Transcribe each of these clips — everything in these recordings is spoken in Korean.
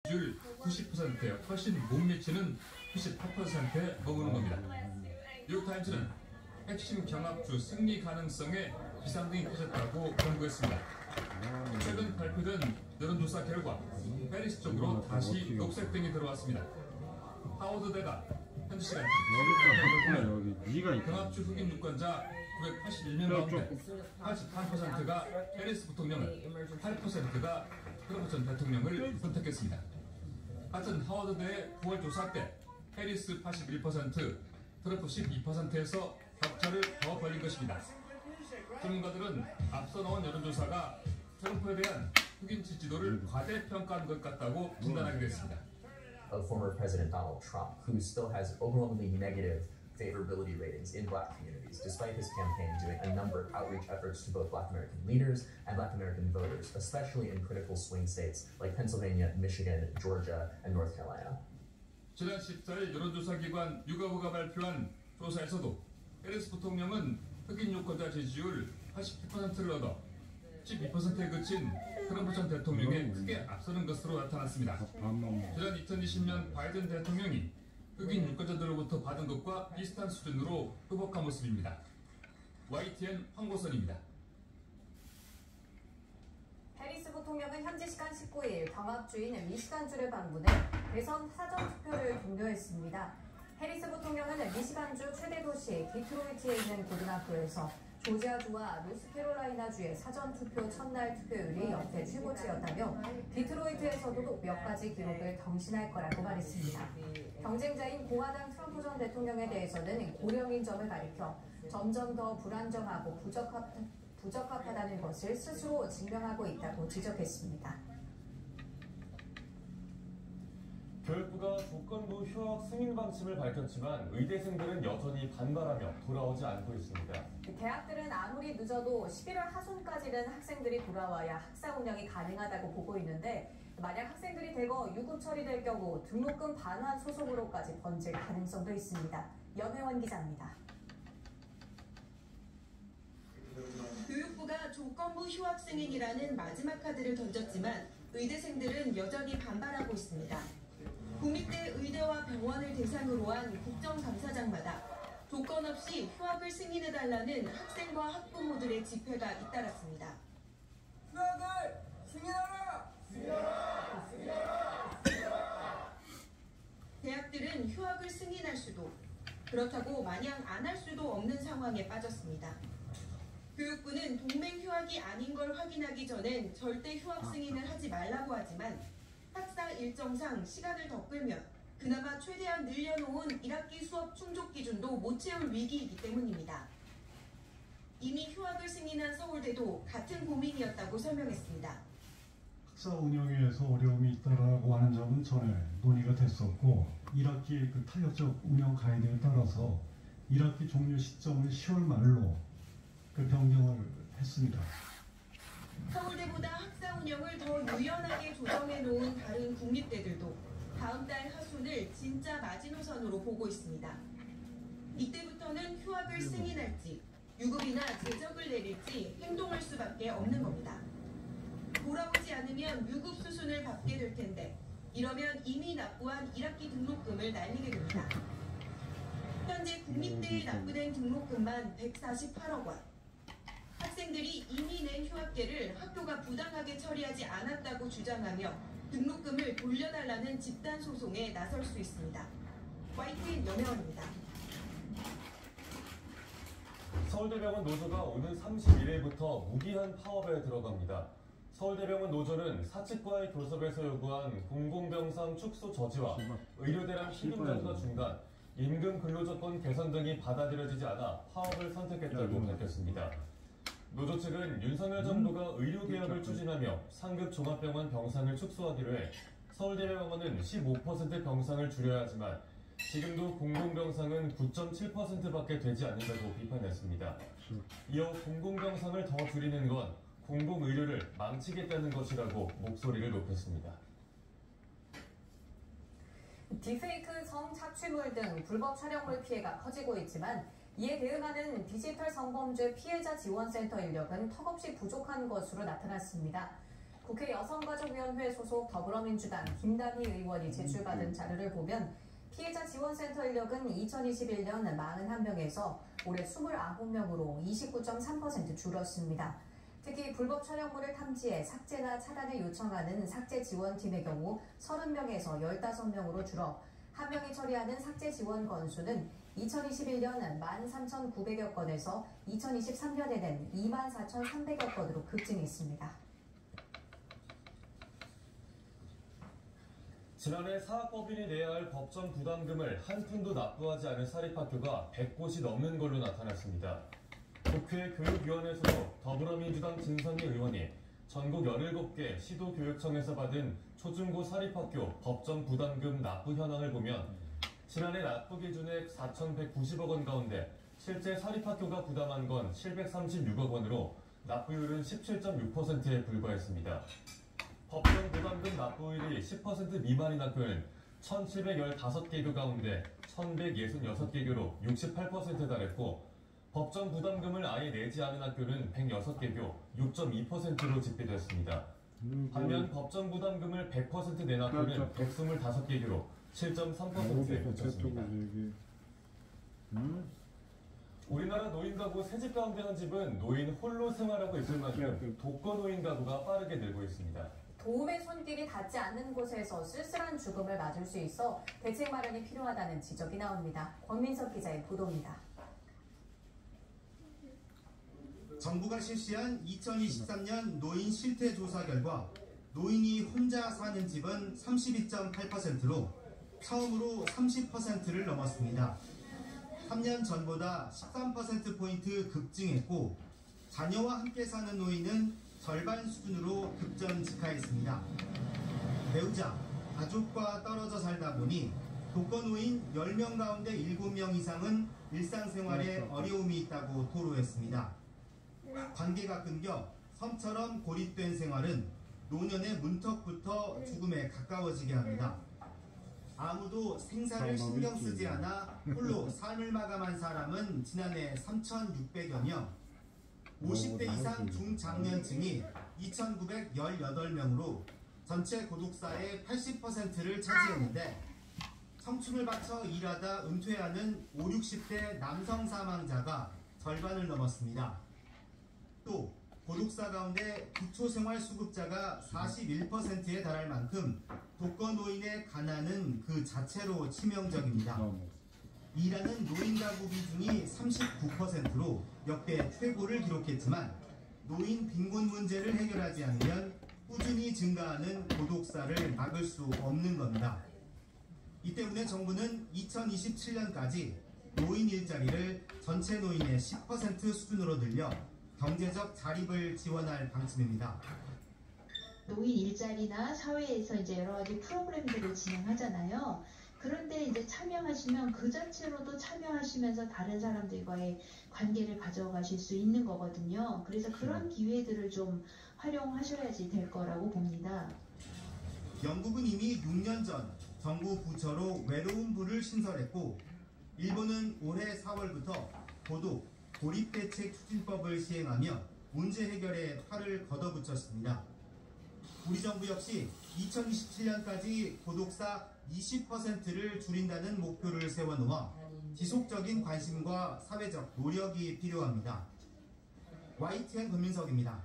줄 90%에 훨씬 못 미치는 98%에 머무는 겁니다. 뉴욕타임즈는 핵심 경합주 승리 가능성에 비상등이 켜졌다고 경고했습니다. 최근 발표된 여론조사 결과 해리스 쪽으로 다시 녹색등이 들어왔습니다. 하워드대가 현지 시간 경합주 흑인 유권자 981명 가운데 83%가 해리스 부통령을, 8%가 트럼프 전 대통령을 선택했습니다. 같은 하워드대의 9월 조사 때 해리스 81%, 트럼프 12%에서 격차를 더 벌린 것입니다. 전문가들은 앞서 나온 여론조사가 트럼프에 대한 흑인 지지도를 과대평가한 것 같다고 진단하기도 했습니다. Of former President Donald Trump, who still has overwhelmingly negative favorability ratings in Black communities, despite his campaign doing a number of outreach efforts to both Black American leaders and Black American voters, especially in critical swing states like Pennsylvania, Michigan, Georgia, and North Carolina. 지난 14일 여론조사기관 유가브가 발표한 조사에서도 해리스 부통령은 흑인 유권자 지지율 89%를 얻어 12%에 그친 트럼프 전 대통령에 크게 앞서는 것으로 나타났습니다. 지난 2020년 바이든 대통령이 흑인 유권자들로부터 받은 것과 비슷한 수준으로 회복한 모습입니다. YTN 황보선입니다. 해리스 부통령은 현지 시간 19일 경합주인 미시간주를 방문해 대선 사전투표를 독려했습니다. 해리스 부통령은 미시간주 최대 도시 디트로이트에 있는 고등학교에서 조지아주와 노스캐롤라이나주의 사전투표 첫날 투표율이 역대 최고치였다며 디트로이트에서도 몇 가지 기록을 경신할 거라고 말했습니다. 경쟁자인 공화당 트럼프 전 대통령에 대해서는 고령인 점을 가리켜 점점 더 불안정하고 부적합하다는 것을 스스로 증명하고 있다고 지적했습니다. 교육부가 조건부 휴학 승인 방침을 밝혔지만 의대생들은 여전히 반발하며 돌아오지 않고 있습니다. 대학들은 아무리 늦어도 11월 하순까지는 학생들이 돌아와야 학사 운영이 가능하다고 보고 있는데 만약 학생들이 대거 유급 처리될 경우 등록금 반환 소송으로까지 번질 가능성도 있습니다. 염혜원 기자입니다. 교육부가 조건부 휴학 승인이라는 마지막 카드를 던졌지만 의대생들은 여전히 반발하고 있습니다. 국립대 의대와 병원을 대상으로 한 국정감사장마다 조건 없이 휴학을 승인해달라는 학생과 학부모들의 집회가 잇따랐습니다. 휴학을 승인하라! 승인하라! 승인하라! 승인하라! 대학들은 휴학을 승인할 수도, 그렇다고 마냥 안 할 수도 없는 상황에 빠졌습니다. 교육부는 동맹 휴학이 아닌 걸 확인하기 전엔 절대 휴학 승인을 하지 말라고 하지만 학사 일정상 시간을 더 끌면 그나마 최대한 늘려놓은 1학기 수업 충족 기준도 못 채울 위기이기 때문입니다. 이미 휴학을 승인한 서울대도 같은 고민이었다고 설명했습니다. 학사 운영에서 어려움이 있다라고 하는 점은 전에 논의가 됐었고 1학기 그 탄력적 운영 가이드에 따라서 1학기 종료 시점을 10월 말로 그 변경을 했습니다. 서울대보다 학사 운영을 더 유연하게 조정해 놓은 다른 국립대들도 다음 달 하순을 진짜 마지노선으로 보고 있습니다. 이때부터는 휴학을 승인할지 유급이나 제적을 내릴지 행동할 수밖에 없는 겁니다. 돌아오지 않으면 유급 수순을 밟게 될 텐데 이러면 이미 납부한 1학기 등록금을 날리게 됩니다. 현재 국립대에 납부된 등록금만 148억 원. 학생들이 이미 낸 휴학계를 학교가 부당하게 처리하지 않았다고 주장하며 등록금을 돌려달라는 집단 소송에 나설 수 있습니다. YTN 염혜원입니다. 서울대병원 노조가 오는 31일부터 무기한 파업에 들어갑니다. 서울대병원 노조는 사측과의 교섭에서 요구한 공공병상 축소 저지와 의료대란 희망 전가 중단, 임금 근로조건 개선 등이 받아들여지지 않아 파업을 선택했다고 밝혔습니다. 노조 측은 윤석열 정부가 의료개혁을 추진하며 상급 종합병원 병상을 축소하기로 해 서울대병원은 15% 병상을 줄여야 하지만 지금도 공공병상은 9.7%밖에 되지 않는다고 비판했습니다. 이어 공공병상을 더 줄이는 건 공공의료를 망치겠다는 것이라고 목소리를 높였습니다. 딥페이크 성착취물 등 불법 촬영물 피해가 커지고 있지만 이에 대응하는 디지털 성범죄 피해자 지원센터 인력은 턱없이 부족한 것으로 나타났습니다. 국회 여성가족위원회 소속 더불어민주당 김남희 의원이 제출받은 자료를 보면 피해자 지원센터 인력은 2021년 41명에서 올해 29명으로 29.3% 줄었습니다. 특히 불법 촬영물을 탐지해 삭제나 차단을 요청하는 삭제 지원팀의 경우 30명에서 15명으로 줄어 한 명이 처리하는 삭제 지원 건수는 2021년 13,900여 건에서 2023년에는 24,300여 건으로 급증했습니다. 지난해 사학법인이 내야 할 법정 부담금을 한 푼도 납부하지 않은 사립학교가 100곳이 넘는 걸로 나타났습니다. 국회 교육위원회 소속 더불어민주당 진선미 의원이 전국 17개 시도교육청에서 받은 초중고 사립학교 법정 부담금 납부 현황을 보면 지난해 납부 기준액 4,190억 원 가운데 실제 사립학교가 부담한 건 736억 원으로 납부율은 17.6%에 불과했습니다. 법정 부담금 납부율이 10% 미만인 학교는 1,715개교 가운데 1,166개교로 68%에 달했고 법정 부담금을 아예 내지 않은 학교는 106개교 6.2%로 집계됐습니다. 반면 법정 부담금을 100% 낸 학교는 125개교로 7.3%에 그쳤습니다. 우리나라 노인 가구 3집 가운데 한 집은 노인 홀로 생활하고 있을 만큼 독거 노인 가구가 빠르게 늘고 있습니다. 도움의 손길이 닿지 않는 곳에서 쓸쓸한 죽음을 맞을 수 있어 대책 마련이 필요하다는 지적이 나옵니다. 권민석 기자의 보도입니다. 정부가 실시한 2023년 노인 실태 조사 결과 노인이 혼자 사는 집은 32.8%로 처음으로 30%를 넘었습니다. 3년 전보다 13%포인트 급증했고 자녀와 함께 사는 노인은 절반 수준으로 급전직하했습니다. 배우자, 가족과 떨어져 살다 보니 독거노인 10명 가운데 7명 이상은 일상생활에 어려움이 있다고 토로했습니다. 관계가 끊겨 섬처럼 고립된 생활은 노년의 문턱부터 죽음에 가까워지게 합니다. 아무도 생사를 신경 쓰지 않아 홀로 삶을 마감한 사람은 지난해 3,600여 명, 50대 이상 중장년층이 2,918명으로 전체 고독사의 80%를 차지했는데 청춘을 바쳐 일하다 은퇴하는 5, 60대 남성 사망자가 절반을 넘었습니다. 또 고독사 가운데 기초생활수급자가 41%에 달할 만큼 독거노인의 가난은 그 자체로 치명적입니다. 일하는 노인 가구 비중이 39%로 역대 최고를 기록했지만 노인 빈곤 문제를 해결하지 않으면 꾸준히 증가하는 고독사를 막을 수 없는 겁니다. 이 때문에 정부는 2027년까지 노인 일자리를 전체 노인의 10% 수준으로 늘려 경제적 자립을 지원할 방침입니다. 노인 일자리나 사회에서 이제 여러 가지 프로그램들을 진행하잖아요. 그런데 이제 참여하시면 그 자체로도 참여하시면서 다른 사람들과의 관계를 가져가실 수 있는 거거든요. 그래서 그런 기회들을 좀 활용하셔야지 될 거라고 봅니다. 영국은 이미 6년 전 정부 부처로 외로운 부를 신설했고 일본은 올해 4월부터 고독, 고립대책 추진법을 시행하며 문제 해결에 팔을 걷어붙였습니다. 우리 정부 역시 2027년까지 고독사 20%를 줄인다는 목표를 세워놓아 지속적인 관심과 사회적 노력이 필요합니다. YTN 권민석입니다.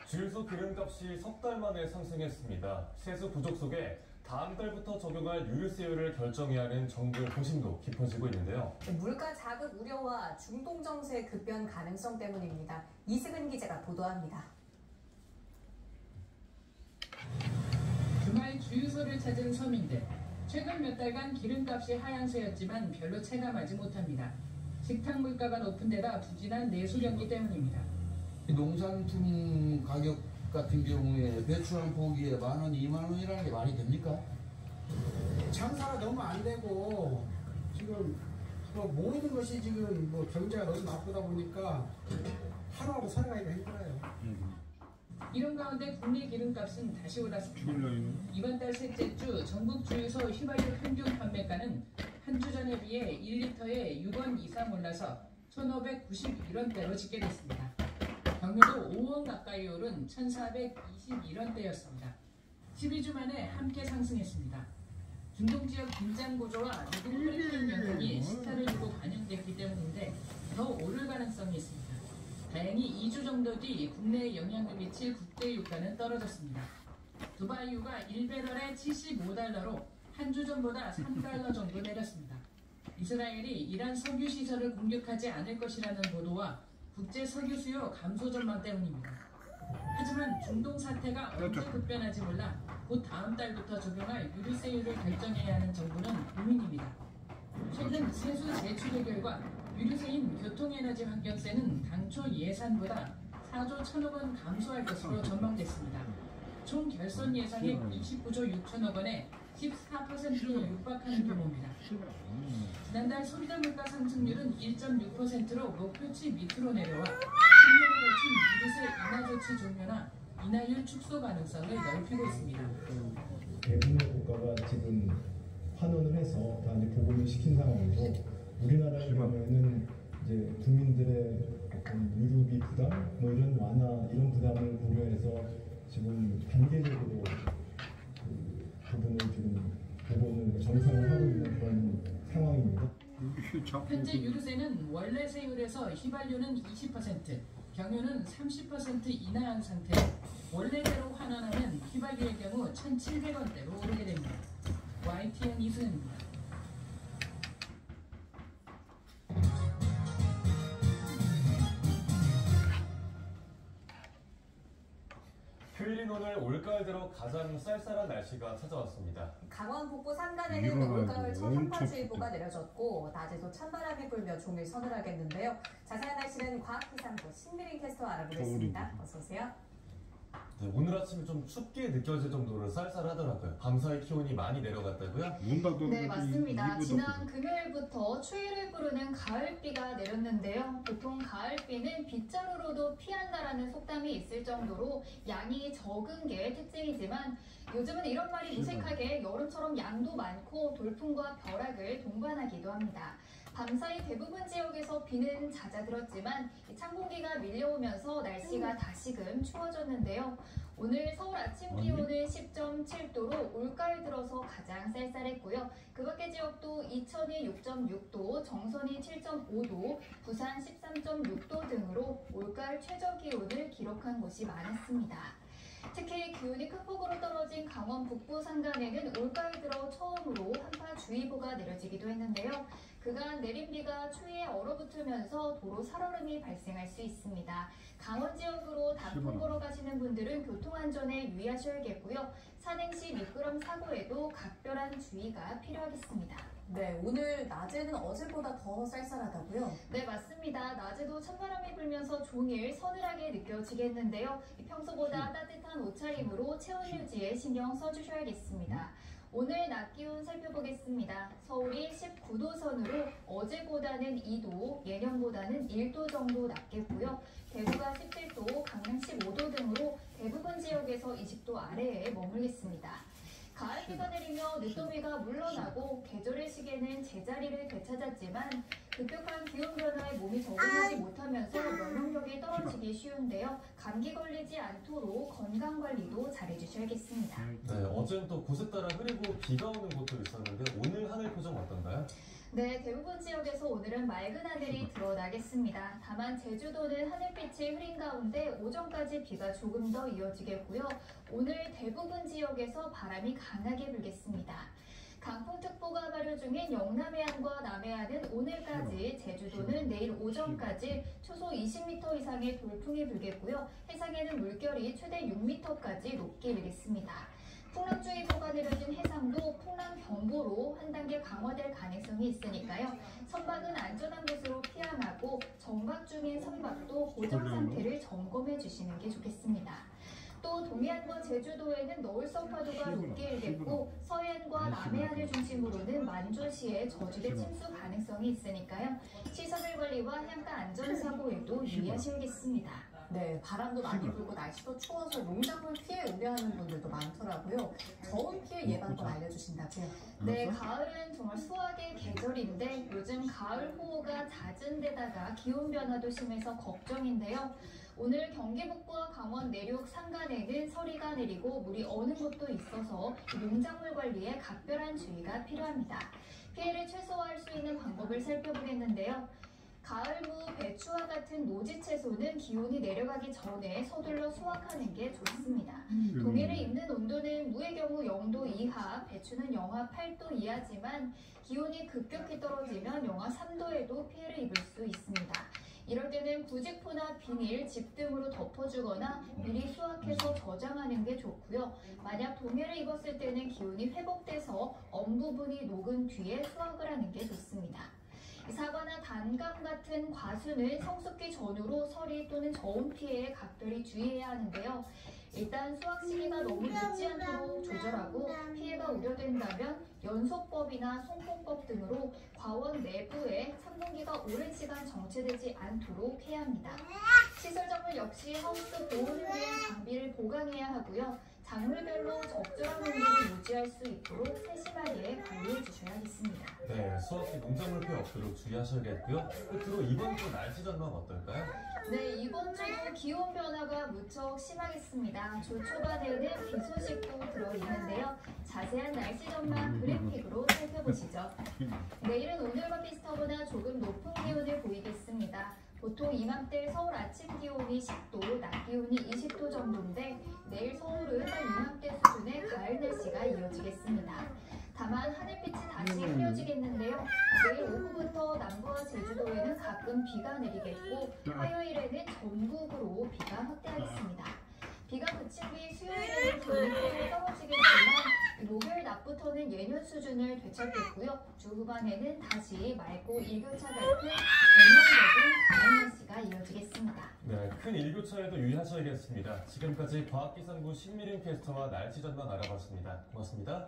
주유소 기름값이 석 달 만에 상승했습니다. 세수 부족 속에 다음 달부터 적용할 유류세율을 결정해야 하는 정부의 고심도 깊어지고 있는데요. 물가 자극 우려와 중동 정세 급변 가능성 때문입니다. 이승은 기자가 보도합니다. 주말 주유소를 찾은 서민들. 최근 몇 달간 기름값이 하향세였지만 별로 체감하지 못합니다. 식탁 물가가 높은 데다 부진한 내수 경기 때문입니다. 농산품 가격 같은 경우에 배추 한 포기에 10,000원, 20,000원이라는 게 말이 됩니까? 장사가 너무 안 되고 지금 모든 것이 지금 경제가 너무 나쁘다 보니까 하루하루 살아가기가 힘들어요. 이런 가운데 국내 기름값은 다시 올랐습니다. 이번 달 셋째 주 전국 주유소 휘발유 평균 판매가는 한 주 전에 비해 1리터에 6원 이상 올라서 1,591원대로 집계됐습니다. 경유도 5원 가까이 오른 1,421원대였습니다. 12주 만에 함께 상승했습니다. 중동 지역 긴장 고조와 미국 허리케인 영향이 시가를 주고 반영됐기 때문인데 더 오를 가능성이 있습니다. 다행히 2주 정도 뒤 국내에 영향을 미칠 국제 유가는 떨어졌습니다. 두바이유가 1배럴에 75달러로 한 주 전보다 3달러 정도 내렸습니다. 이스라엘이 이란 석유 시설을 공격하지 않을 것이라는 보도와 국제 석유 수요 감소 전망 때문입니다. 하지만 중동 사태가 언제 급변할지 몰라 곧 다음 달부터 적용할 유류세율을 결정해야 하는 정부는 고민입니다. 최근 세수 제출의 결과 유류세인 교통에너지 환경세는 당초 예산보다 4조 1천억 원 감소할 것으로 전망됐습니다. 총 결손 예상액 29조 6천억 원에 14%로 육박하는 규모입니다. 지난달 소비자 물가 상승률은 1.6%로 목표치 밑으로 내려와 3년에 걸친 유류세 인하 조치 종료나 인하율 축소 가능성을 넓히고 있습니다. 대부분의 국가가 지금 환원을 해서 다 이제 보고를 시킨 상황이고 우리나라의 경우에는 이제 국민들의 어떤 유류비 부담, 뭐 이런 완화 이런 부담을 고려해서 지금 단계적으로 그 부분을 지금 보고를 정상을 하고 있는 그런 상황입니다. 현재 유류세는 원래 세율에서 휘발유는 20%, 경유는 30% 인하한 상태로 원래대로 환원하면 휘발유의 경우 1,700원대로 오르게 됩니다. YTN 이수연입니다. 휴일인 오늘 올가을 들어 가장 쌀쌀한 날씨가 찾아왔습니다. 강원 북부 산간에는 올가을 첫 한파주의보가 내려졌고 낮에도 찬바람이 불며 종일 서늘하겠는데요. 자세한 날씨는 과학기상부 신미린 캐스터와 알아보겠습니다. 어서 오세요. 네, 오늘 아침에 좀 춥게 느껴질 정도로 쌀쌀하더라고요. 밤사이 기온이 많이 내려갔다고요? 네, 맞습니다. 지난 금요일부터 추위를 부르는 가을비가 내렸는데요. 보통 가을비는 빗자루로도 피한다라는 속담이 있을 정도로 양이 적은 게 특징이지만 요즘은 이런 말이 무색하게 여름처럼 양도 많고 돌풍과 벼락을 동반하기도 합니다. 밤사이 대부분 지역에서 비는 잦아들었지만 찬 공기가 밀려오면서 날씨가 다시금 추워졌는데요. 오늘 서울 아침 기온은 10.7도로 올가을 들어서 가장 쌀쌀했고요. 그 밖의 지역도 이천이 6.6도, 정선이 7.5도, 부산 13.6도 등으로 올가을 최저 기온을 기록한 곳이 많았습니다. 특히 기온이 큰 폭으로 떨어진 강원 북부 산간에는 올가을 들어 처음으로 한파주의보가 내려지기도 했는데요. 그간 내린 비가 추위에 얼어붙으면서 도로 살얼음이 발생할 수 있습니다. 강원 지역으로 단풍 보러 가시는 분들은 교통안전에 유의하셔야겠고요. 산행 시 미끄럼 사고에도 각별한 주의가 필요하겠습니다. 네, 오늘 낮에는 어제보다 더 쌀쌀하다고요? 네, 맞습니다. 낮에도 찬바람이 불면서 종일 서늘하게 느껴지겠는데요. 평소보다 따뜻한 옷차림으로 체온 유지에 신경 써주셔야겠습니다. 오늘 낮 기온 살펴보겠습니다. 서울이 19도 선으로 어제보다는 2도, 예년보다는 1도 정도 낮겠고요. 대구가 17도, 강릉 15도 등으로 대부분 지역에서 20도 아래에 머물겠습니다. 가을비가 내리며 늦더위가 물러나고 계절의 시계는 제자리를 되찾았지만 급격한 기온 변화에 몸이 적응하지 못하면서 면역력이 떨어지기 쉬운데요. 감기 걸리지 않도록 건강관리도 잘해주셔야겠습니다. 네, 어제는 또 곳에 따라 흐리고 비가 오는 곳도 있었는데 오늘 하늘 표정 어떤가요? 네, 대부분 지역에서 오늘은 맑은 하늘이 드러나겠습니다. 다만 제주도는 하늘빛이 흐린 가운데 오전까지 비가 조금 더 이어지겠고요. 오늘 대부분 지역에서 바람이 강하게 불겠습니다. 강풍특보가 발효 중인 영남해안과 남해안은 오늘까지, 제주도는 내일 오전까지 초속 20m 이상의 돌풍이 불겠고요. 해상에는 물결이 최대 6m까지 높게 일겠습니다. 풍랑주의보가 내려진 해상도 풍랑경보로 한 단계 강화될 가능성이 있으니까요. 선박은 안전한 곳으로 피항하고 정박 중인 선박도 고정 상태를 점검해 주시는 게 좋겠습니다. 또 동해안과 제주도에는 너울성 파도가 높게 일겠고 서해안과 남해안을 중심으로는 만조시에 저주대 침수 가능성이 있으니까요. 시설물 관리와 해안가 안전사고에도 유의하셔야겠습니다. 네, 바람도 많이 불고 날씨도 추워서 농작물 피해 우려하는 분들도 많더라고요. 더운 피해 예방법 알려주신다고요? 네, 가을은 정말 수확의 계절인데 요즘 가을 호우가 잦은 데다가 기온 변화도 심해서 걱정인데요. 오늘 경기 북부와 강원 내륙 산간에는 서리가 내리고 물이 어는 곳도 있어서 농작물 관리에 각별한 주의가 필요합니다. 피해를 최소화할 수 있는 방법을 살펴보겠는데요. 가을무, 배추와 같은 노지 채소는 기온이 내려가기 전에 서둘러 수확하는 게 좋습니다. 동해를 입는 온도는 무의 경우 0도 이하, 배추는 영하 8도 이하지만 기온이 급격히 떨어지면 영하 3도에도 피해를 입을 수 있습니다. 이럴 때는 구직포나 비닐, 집 등으로 덮어주거나 미리 수확해서 저장하는 게 좋고요. 만약 동해를 입었을 때는 기온이 회복돼서 엄 부분이 녹은 뒤에 수확을 하는 게 좋습니다. 사과나 단감 같은 과수는 성숙기 전후로 서리 또는 저온 피해에 각별히 주의해야 하는데요. 일단 수확 시기가 너무 늦지 않도록 조절하고 피해가 우려된다면 연소법이나 송풍법 등으로 과원 내부에 상분기가 오랜 시간 정체되지 않도록 해야 합니다. 시설작물 역시 하우스 보온을 위한 장비를 보강해야 하고요. 작물별로 적절한 온도를 유지할 수 있도록 세심하게 관리해 주셔야겠습니다. 네, 수확시 농작물 피해 없도록 주의하셔야겠고요. 끝으로 이번 주 날씨 전망 어떨까요? 네, 이번 주도 기온 변화가 무척 심하겠습니다. 주 초반에는 비 소식도 들어있는데요. 자세한 날씨 전망 그래픽으로 살펴보시죠. 내일은 오늘과 비슷하거나 조금 높은 기온을 보이겠습니다. 보통 이맘때 서울 아침 기온이 10도, 낮 기온이 20도 정도인데 내일 서울은 한 이맘때 수준의 가을 날씨가 이어지겠습니다. 다만 하늘빛이 다시 흐려지겠는데요. 내일 오후부터 남부와 제주도에는 가끔 비가 내리겠고 화요일에는 전국으로 비가 확대하겠습니다. 비가 그친 뒤 수요일에는 전국으로 떨어지겠지만 목요일 낮부터는 예년 수준을 되찾겠고요. 주 후반에는 다시 맑고 일교차 같은 전형적인 가을 날씨가 이어지겠습니다. 네, 큰 일교차에도 유의하셔야겠습니다. 지금까지 과학기상부 신미림 캐스터와 날씨 전망 알아봤습니다. 고맙습니다.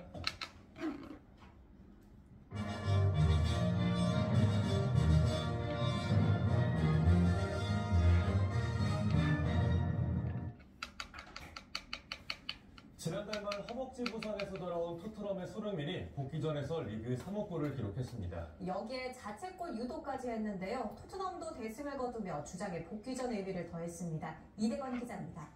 지난달 말 허벅지 부상에서 돌아온 토트넘의 손흥민이 복귀전에서 리그 3호 골을 기록했습니다. 여기에 자책골 유도까지 했는데요. 토트넘도 대승을 거두며 주장의 복귀전 의미를 더했습니다. 이대건 기자입니다.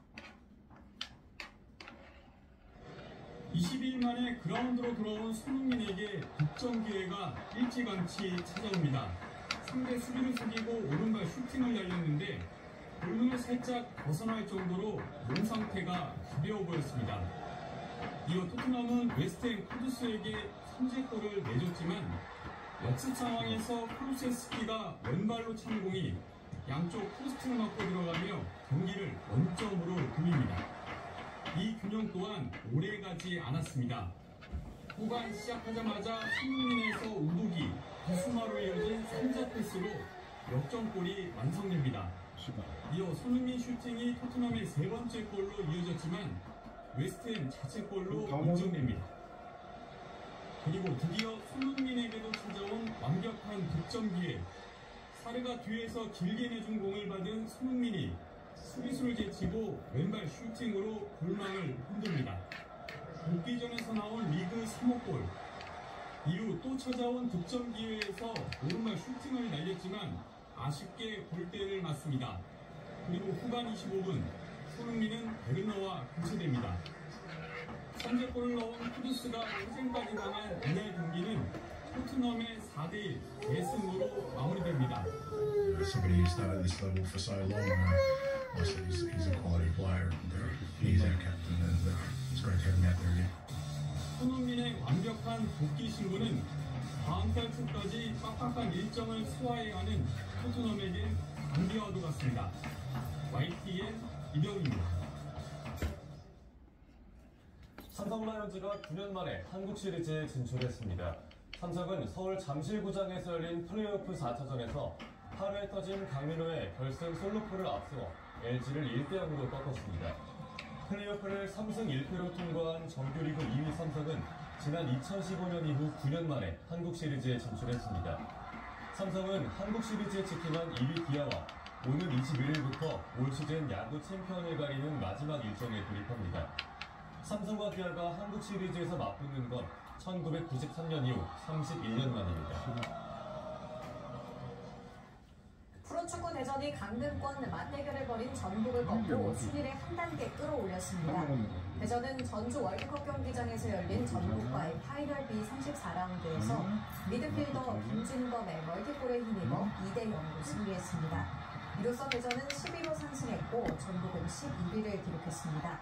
22일 만에 그라운드로 돌아온 손흥민에게 득점 기회가 일찌감치 찾아옵니다. 상대 수비를 속이고 오른발 슈팅을 날렸는데 골문을 살짝 벗어날 정도로 몸 상태가 가벼워 보였습니다. 이어 토트넘은 웨스트햄 쿠두스에게 선제골을 내줬지만 역습 상황에서 쿠루세스키가 왼발로 찬 공이 양쪽 포스트를 맞고 들어가며 경기를 원점으로 돌립니다. 이 균형 또한 오래가지 않았습니다. 후반 시작하자마자 손흥민에서 우두기, 비수마로 이어진 3자 패스로 역전골이 완성됩니다. 이어 손흥민 슈팅이 토트넘의 세 번째 골로 이어졌지만 웨스트햄 자책골로 인정됩니다. 그리고 드디어 손흥민에게도 찾아온 완벽한 득점 기회. 사르가 뒤에서 길게 내준 공을 받은 손흥민이 수비수를 제치고 왼발 슈팅으로 골망을 흔듭니다. 복귀전에서 나온 리그 3호 골. 이후 또 찾아온 득점 기회에서 오른발 슈팅을 날렸지만 아쉽게 골대를 맞습니다. 그리고 후반 25분 손흥민은 베르너와 교체됩니다. 선제골을 넣은 쿠두스가 회생까지 당한 이날 경기는 토트넘의 4대1 대승으로 마무리됩니다. Somebody who's not at this level for so long. Also, he's a quality player. He's our captain, and it's great to have him out there again. 손흥민의 완벽한 복귀 신고는 다음 달 초까지 빡빡한 일정을 소화해야 하는 토트넘에게 단비와도 같습니다. YTN 이병입니다. 삼성 라이온즈가 9년 만에 한국 시리즈에 진출했습니다. 삼성은 서울 잠실구장에서 열린 플레이오프 4차전에서 8회에 터진 강민호의 결승 솔로포를 앞서 LG를 1대0으로 꺾었습니다. 플레이오프를 3승 1패로 통과한 정규리그 2위 삼성은 지난 2015년 이후 9년 만에 한국 시리즈에 진출했습니다. 삼성은 한국 시리즈에 직행한 2위 기아와 오는 21일부터 올 시즌 야구 챔피언을 가리는 마지막 일정에 돌입합니다. 삼성과 기아가 한국 시리즈에서 맞붙는 건 1993년 이후 31년 만입니다. 프로축구 대전이 강등권 맞대결을 벌인 전북을 꺾고 순위를 한 단계 끌어올렸습니다. 대전은 전주 월드컵 경기장에서 열린 전북과의 파이널 B 34라운드에서 미드필더 김준범의 멀티골에 힘입어 2대0으로 승리했습니다. 이로써 대전은 10위로 상승했고 전북은 11위를 기록했습니다.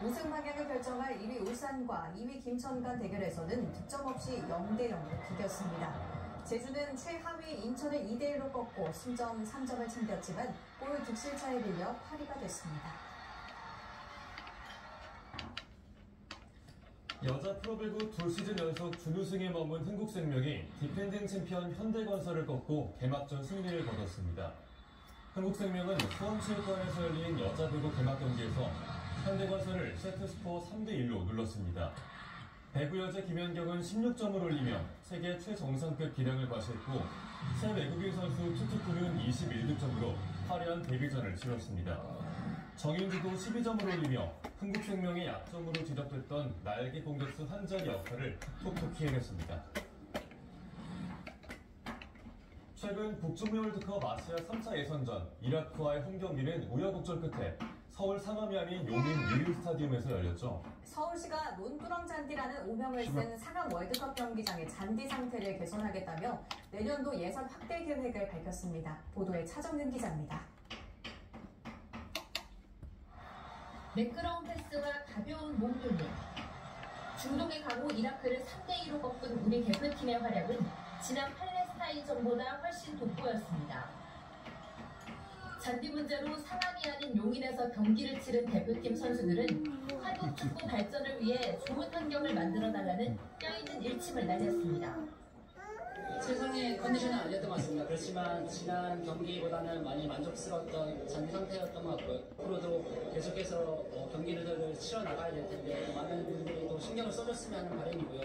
우승 방향을 결정할 1위 울산과 2위 김천 간 대결에서는 득점 없이 0대0으로 비겼습니다. 제주는 최하위 인천을 2대1로 꺾고 승점 3점을 챙겼지만 골 득실차에 밀려 8위가 됐습니다. 여자 프로배구 2시즌 연속 준우승에 머문 흥국생명이 디펜딩 챔피언 현대건설을 꺾고 개막전 승리를 거뒀습니다. 흥국생명은 수원체육관에서 열린 여자 배구 개막 경기에서 현대건설을 세트스코어 3대1로 눌렀습니다. 배구 여자 김연경은 16점을 올리며 세계 최정상급 기량을 과시했고 새 외국인 선수 투투쿠는 21득점으로 화려한 데뷔전을 치렀습니다. 정인주도 12점을 올리며 흥국생명의 약점으로 지적됐던 날개 공격수 한자리 역할을 톡톡히 해냈습니다. 최근 북중미 월드컵 아시아 3차 예선전 이라크와의 홈 경기는 우여곡절 끝에 서울 상암이 아닌 용인 밀림 스타디움에서 열렸죠. 서울시가 논두렁 잔디라는 오명을 쓴 상암 월드컵 경기장의 잔디 상태를 개선하겠다며 내년도 예산 확대 계획을 밝혔습니다. 보도에 차정근 기자입니다. 매끄러운 패스와 가벼운 몸돌림. 중동의 강호 이라크를 3대2로 꺾은 우리 대표팀의 활약은 지난 팔레스타인전보다 훨씬 돋보였습니다. 잔디 문제로 상암이 아닌 용인에서 경기를 치른 대표팀 선수들은 한국 축구 발전을 위해 좋은 환경을 만들어달라는 뼈있는 일침을 날렸습니다. 최상의 컨디션은 아니었던 것 같습니다. 그렇지만 지난 경기보다는 많이 만족스러웠던 잔디 상태였던 것 같고요. 앞으로도 계속해서 경기를 치러 나가야 될 텐데 많은 분들이 또 신경을 써줬으면 하는 바람이고요.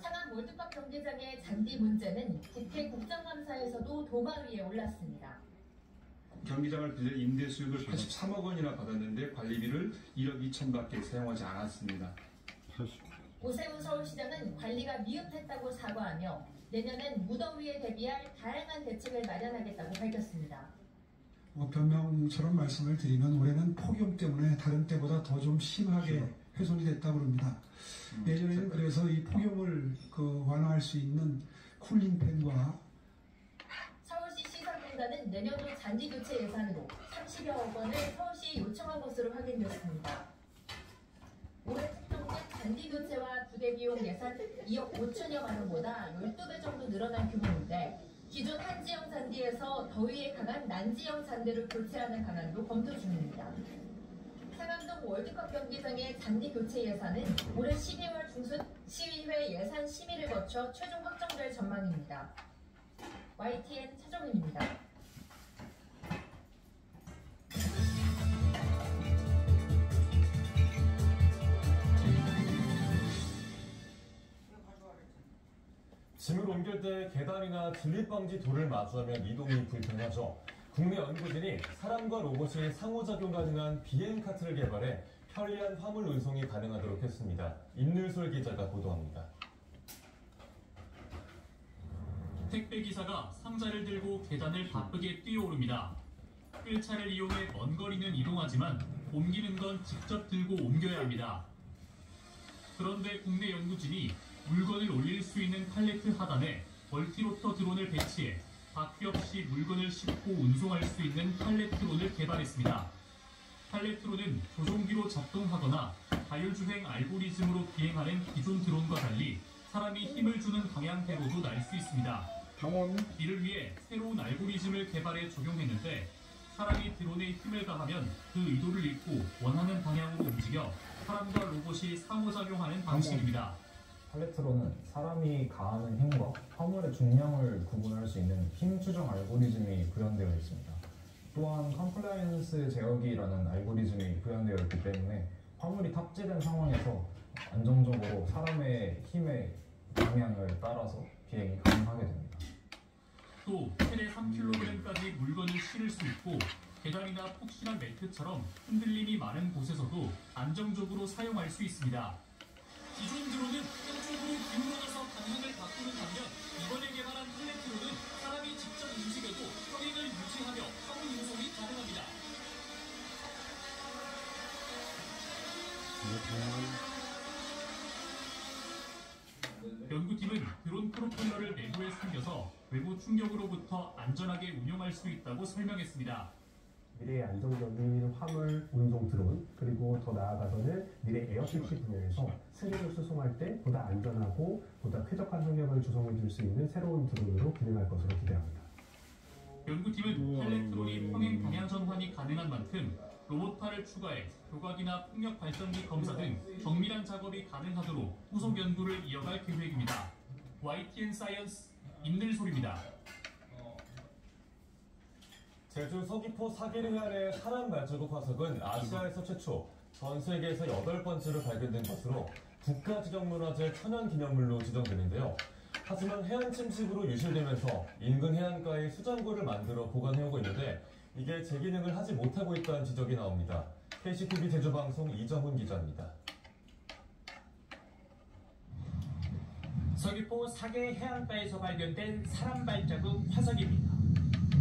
상암 월드컵 경기장의 잔디 문제는 국회 국정감사에서도 도마 위에 올랐습니다. 경기장을 빌려 임대 수익을 83억 원이나 받았는데 관리비를 1억 2천밖에 사용하지 않았습니다. 오세훈 서울시장은 관리가 미흡했다고 사과하며 내년엔 무더위에 대비할 다양한 대책을 마련하겠다고 밝혔습니다. 변명처럼 말씀을 드리면 올해는 폭염 때문에 다른 때보다 더 좀 심하게 훼손이 됐다고 합니다. 예전에는 그래서 이 폭염을 완화할 수 있는 쿨링팬과 서울시 시설공단은 내년도 잔디 교체 예산으로 30여억 원을 서울시에 요청한 것으로 확인됐습니다. 올해 책정된 잔디 교체와 부대 비용 예산 2억 5천여만 원보다 12배 정도 늘어난 규모인데 기존 한지형 잔디에서 더위에 강한 난지형 잔디를 교체하는 방안도 검토 중입니다. 상암동 월드컵 경기장의 잔디 교체 예산은 올해 12월 중순 시의회 예산 심의를 거쳐 최종 확정될 전망입니다. YTN 차정은입니다. 짐을 옮길 때 계단이나 진입방지 돌을 마주하면 이동이 불편하죠. 국내 연구진이 사람과 로봇이 상호작용 가능한 비행카트를 개발해 편리한 화물 운송이 가능하도록 했습니다. 임늘솔 기자가 보도합니다. 택배기사가 상자를 들고 계단을 바쁘게 뛰어오릅니다. 끌차를 이용해 먼 거리는 이동하지만 옮기는 건 직접 들고 옮겨야 합니다. 그런데 국내 연구진이 물건을 올릴 수 있는 팔레트 하단에 멀티로터 드론을 배치해 바퀴 없이 물건을 싣고 운송할 수 있는 팔레트론을 개발했습니다. 팔레트론은 조종기로 작동하거나 자율주행 알고리즘으로 비행하는 기존 드론과 달리 사람이 힘을 주는 방향대로도 날 수 있습니다. 이를 위해 새로운 알고리즘을 개발해 적용했는데 사람이 드론에 힘을 가하면 그 의도를 읽고 원하는 방향으로 움직여 사람과 로봇이 상호작용하는 방식입니다. 팔레트론은 사람이 가하는 힘과 화물의 중량을 구분할 수 있는 힘 추정 알고리즘이 구현되어 있습니다. 또한 컴플라이언스 제어기라는 알고리즘이 구현되어 있기 때문에 화물이 탑재된 상황에서 안정적으로 사람의 힘의 방향을 따라서 비행이 가능하게 됩니다. 또 최대 3kg까지 물건을 실을 수 있고 계단이나 푹신한 매트처럼 흔들림이 많은 곳에서도 안정적으로 사용할 수 있습니다. 기존 드론은 한쪽으로 기울어져서 방향을 바꾸는 반면 이번에 개발한 플랫트로는 사람이 직접 움직여도 평행을 유지하며 화물 운송이 가능합니다. 연구팀은 드론 프로펠러를 내부에 숨겨서 외부 충격으로부터 안전하게 운용할 수 있다고 설명했습니다. 미래의 안정적인 화물 운송 드론, 그리고 더 나아가서는 미래 에어택시 분야에서 승객을 수송할 때 보다 안전하고 보다 쾌적한 환경을 조성해 줄 수 있는 새로운 드론으로 기능할 것으로 기대합니다. 연구팀은 팔레트론이 평행 방향 전환이 가능한 만큼 로봇파를 추가해 교각이나 풍력 발전기 검사 등 정밀한 작업이 가능하도록 후속 연구를 이어갈 계획입니다. YTN 사이언스 임늘솔입니다. 제주 서귀포 사기르해안의 사람 발자국 화석은 아시아에서 최초, 전 세계에서 8번째로 발견된 것으로 국가지정문화재 천연기념물로 지정되는데요. 하지만 해안 침식으로 유실되면서 인근 해안가에 수장고를 만들어 보관해오고 있는데 이게 제 기능을 하지 못하고 있다는 지적이 나옵니다. KCTV 제주방송 이정훈 기자입니다. 서귀포 사계 해안가에서 발견된 사람 발자국 화석입니다.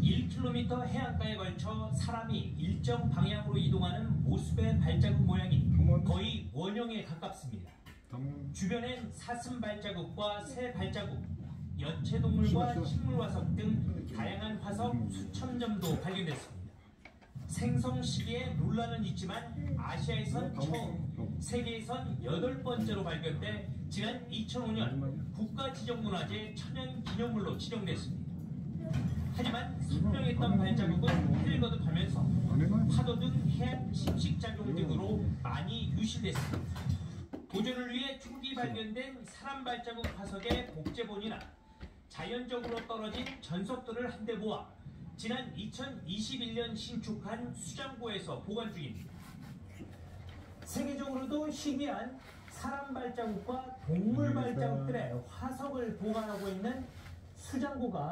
1km 해안가에 걸쳐 사람이 일정 방향으로 이동하는 모습의 발자국 모양이 거의 원형에 가깝습니다. 주변엔 사슴 발자국과 새 발자국, 연체동물과 식물 화석 등 다양한 화석 수천 점도 발견됐습니다. 생성 시기에 논란은 있지만 아시아에선 처음, 세계에선 8번째로 발견돼 지난 2005년 국가지정문화재 천연기념물로 지정됐습니다. 하지만 선명했던 발자국은 해를 거듭하면서 파도 등 해안 침식작용 등으로 많이 유실됐습니다. 보존을 위해 초기 발견된 사람 발자국 화석의 복제본이나 자연적으로 떨어진 전석들을 한데 모아 지난 2021년 신축한 수장고에서 보관 중입니다. 세계적으로도 희귀한 사람 발자국과 동물 발자국들의 화석을 보관하고 있는 수장고가